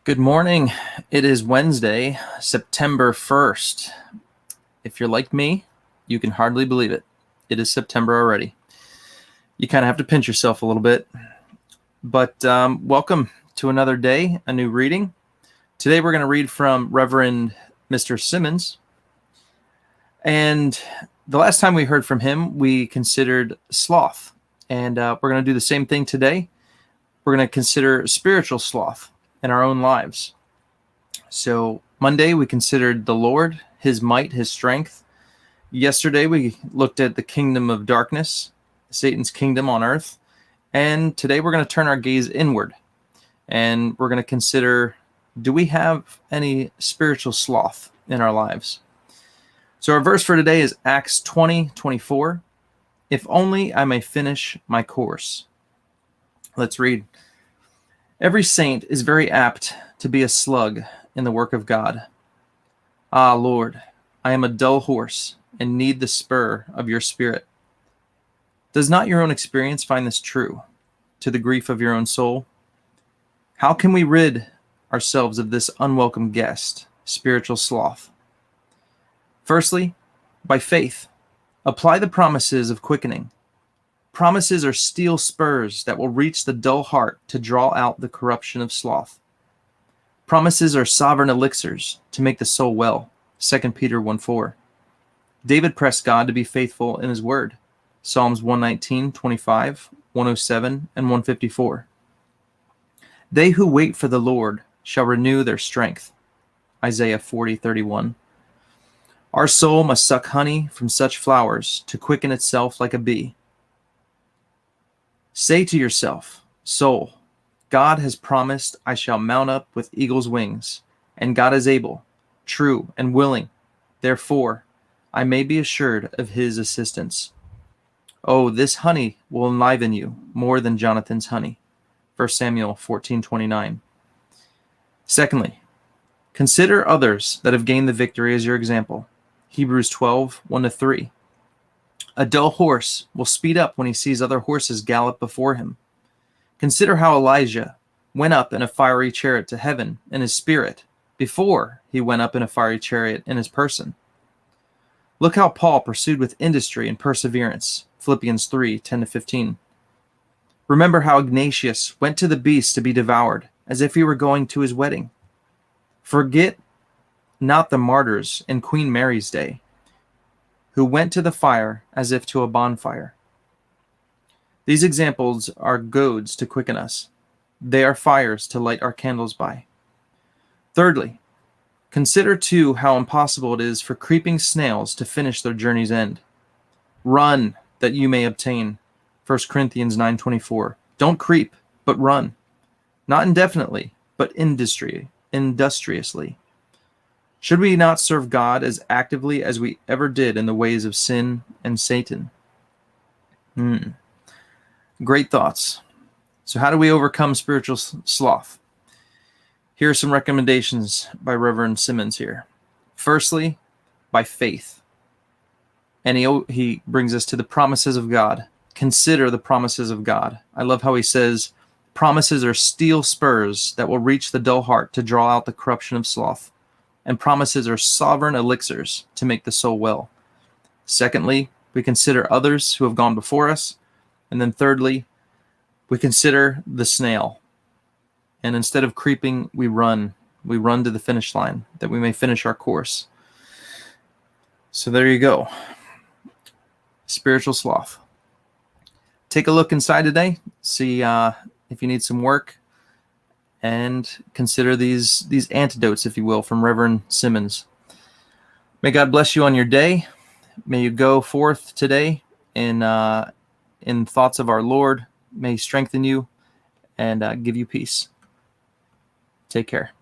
Good morning. It is Wednesday, September 1st. If you're like me, you can hardly believe it. It is September already. You kind of have to pinch yourself a little bit. But welcome to another day, a new reading. Today we're going to read from Reverend Mr. Simmons. And the last time we heard from him, we considered sloth. And we're going to do the same thing today. We're going to consider spiritual sloth in our own lives. So Monday we considered the Lord, his might, his strength. Yesterday we looked at the kingdom of darkness, Satan's kingdom on earth. And today we're going to turn our gaze inward. And we're going to consider, do we have any spiritual sloth in our lives? So our verse for today is Acts 20:24. If only I may finish my course. Let's read. Every saint is very apt to be a slug in the work of God. Ah, Lord, I am a dull horse and need the spur of your spirit. Does not your own experience find this true, to the grief of your own soul? How can we rid ourselves of this unwelcome guest, spiritual sloth? Firstly, by faith, apply the promises of quickening. Promises are steel spurs that will reach the dull heart to draw out the corruption of sloth. Promises are sovereign elixirs to make the soul well. 2 Peter 1:4. David pressed God to be faithful in his word. Psalms 119:25, 107, and 154. They who wait for the Lord shall renew their strength. Isaiah 40:31. Our soul must suck honey from such flowers to quicken itself like a bee. Say to yourself, soul, God has promised I shall mount up with eagle's wings, and God is able, true, and willing. Therefore, I may be assured of his assistance. Oh, this honey will enliven you more than Jonathan's honey. 1 Samuel 14:29. Secondly, consider others that have gained the victory as your example. Hebrews 12:1-3. A dull horse will speed up when he sees other horses gallop before him. Consider how Elijah went up in a fiery chariot to heaven in his spirit before he went up in a fiery chariot in his person. Look how Paul pursued with industry and perseverance. Philippians 3:10-15. Remember how Ignatius went to the beast to be devoured, as if he were going to his wedding. Forget not the martyrs in Queen Mary's day, who went to the fire as if to a bonfire. These examples are goads to quicken us. They are fires to light our candles by. Thirdly, consider too how impossible it is for creeping snails to finish their journey's end. Run that you may obtain. 1 Corinthians 9:24. Don't creep, but run. Not indefinitely, but industriously. Should we not serve God as actively as we ever did in the ways of sin and Satan? Great thoughts. So how do we overcome spiritual sloth? Here are some recommendations by Reverend Simmons here. Firstly, by faith. And he brings us to the promises of God. Consider the promises of God. I love how he says, promises are steel spurs that will reach the dull heart to draw out the corruption of sloth. And promises are sovereign elixirs to make the soul well. Secondly, we consider others who have gone before us. And then thirdly, we consider the snail. And instead of creeping, we run. We run to the finish line, that we may finish our course. So there you go. Spiritual sloth. Take a look inside today. See if you need some work. And consider these antidotes, if you will, from Reverend Simmons. May God bless you on your day. May you go forth today in thoughts of our Lord. May he strengthen you and give you peace. Take care.